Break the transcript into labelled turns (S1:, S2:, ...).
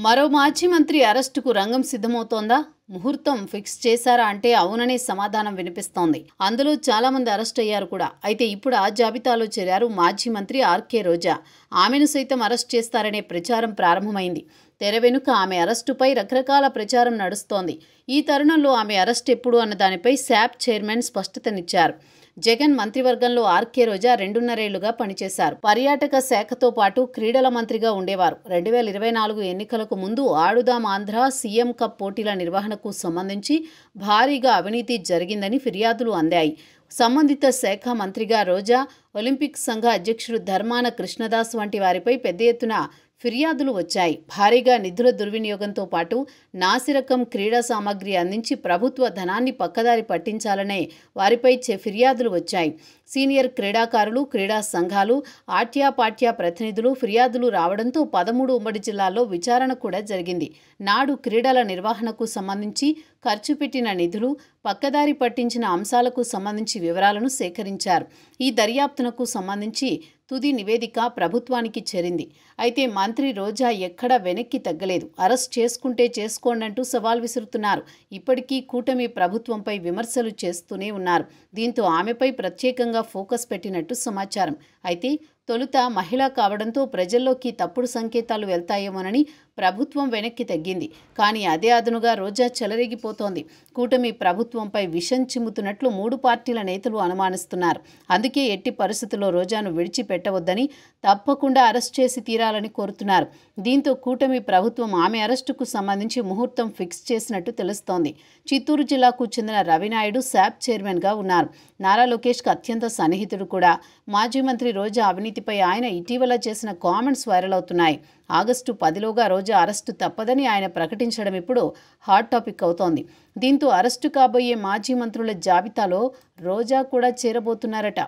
S1: మరో మాజీ మంత్రి అరెస్టుకు రంగం సిద్ధమవుతోందా? ముహూర్తం ఫిక్స్ చేశారా అంటే అవుననే సమాధానం వినిపిస్తోంది. అందులో చాలా మంది అరెస్ట్ అయ్యారు కూడా. అయితే ఇప్పుడు ఆ జాబితాలో చేరారు మాజీ మంత్రి ఆర్కే రోజా. ఆమెను సైతం అరెస్ట్ చేస్తారనే ప్రచారం ప్రారంభమైంది. తెర వెనుక ఆమె అరెస్టుపై రకరకాల ప్రచారం నడుస్తోంది. ఈ తరుణంలో ఆమె అరెస్ట్ ఎప్పుడు అన్న దానిపై శాప్ చైర్మన్ స్పష్టతనిచ్చారు. జగన్ మంత్రివర్గంలో ఆర్కే రోజా 2.5 ఏళ్లుగా పనిచేశారు. పర్యాటక శాఖతో పాటు క్రీడల మంత్రిగా ఉండేవారు. 2024 ఎన్నికలకు ముందు ఆడుదాం ఆంధ్ర సీఎం కప్ పోటీల నిర్వహణకు సంబంధించి భారీగా అవినీతి జరిగిందని ఫిర్యాదులు అందాయి. సంబంధిత శాఖ మంత్రిగా రోజా, ఒలింపిక్ సంఘ అధ్యక్షుడు ధర్మాన కృష్ణదాస్ వంటి వారిపై పెద్ద ఎత్తున ఫిర్యాదులు వచ్చాయి. భారీగా నిధుల దుర్వినియోగంతో పాటు నాసిరకం క్రీడా సామగ్రి అందించి ప్రభుత్వ ధనాన్ని పక్కదారి పట్టించాలనే వారిపై ఫిర్యాదులు వచ్చాయి. సీనియర్ క్రీడాకారులు, క్రీడా సంఘాలు, ఆట్యాపాట్యా ప్రతినిధులు ఫిర్యాదులు రావడంతో 13 ఉమ్మడి జిల్లాల్లో విచారణ కూడా జరిగింది. నాడు క్రీడల నిర్వహణకు సంబంధించి ఖర్చు పెట్టిన నిధులు, పక్కదారి పట్టించిన అంశాలకు సంబంధించి వివరాలను సేకరించారు. ఈ దర్యాప్తునకు సంబంధించి తుది నివేదిక ప్రభుత్వానికి చేరింది. అయితే మంత్రి రోజా ఎక్కడా వెనక్కి తగ్గలేదు. అరెస్ట్ చేసుకుంటే చేసుకోండంటూ సవాల్ విసురుతున్నారు. ఇప్పటికీ కూటమి ప్రభుత్వంపై విమర్శలు చేస్తూనే ఉన్నారు. దీంతో ఆమెపై ప్రత్యేకంగా ఫోకస్ పెట్టినట్టు సమాచారం. అయితే తొలుత మహిళ కావడంతో ప్రజల్లోకి తప్పుడు సంకేతాలు వెళ్తాయేమోనని ప్రభుత్వం వెనక్కి తగ్గింది. కానీ అదే అదనుగా రోజా చెలరేగిపోతోంది. కూటమి ప్రభుత్వంపై విషం చిమ్ముతున్నట్లు 3 పార్టీల నేతలు అనుమానిస్తున్నారు. అందుకే ఎట్టి పరిస్థితుల్లో రోజాను విడిచిపెట్టవద్దని, తప్పకుండా అరెస్ట్ చేసి తీరాలని కోరుతున్నారు. దీంతో కూటమి ప్రభుత్వం ఆమె అరెస్టుకు సంబంధించి ముహూర్తం ఫిక్స్ చేసినట్టు తెలుస్తోంది. చిత్తూరు జిల్లాకు చెందిన రవినాయుడు శాప్ చైర్మన్గా ఉన్నారు. నారా లోకేష్కు అత్యంత సన్నిహితుడు కూడా. మాజీ మంత్రి రోజా అవినీతిపై ఆయన ఇటీవల చేసిన కామెంట్స్ వైరల్ అవుతున్నాయి. ఆగస్టు 10లోగా రోజా అరెస్టు తప్పదని ఆయన ప్రకటించడం ఇప్పుడు హాట్ టాపిక్ అవుతోంది. దీంతో అరెస్టు కాబోయే మాజీ మంత్రుల జాబితాలో రోజా కూడా చేరబోతున్నారట.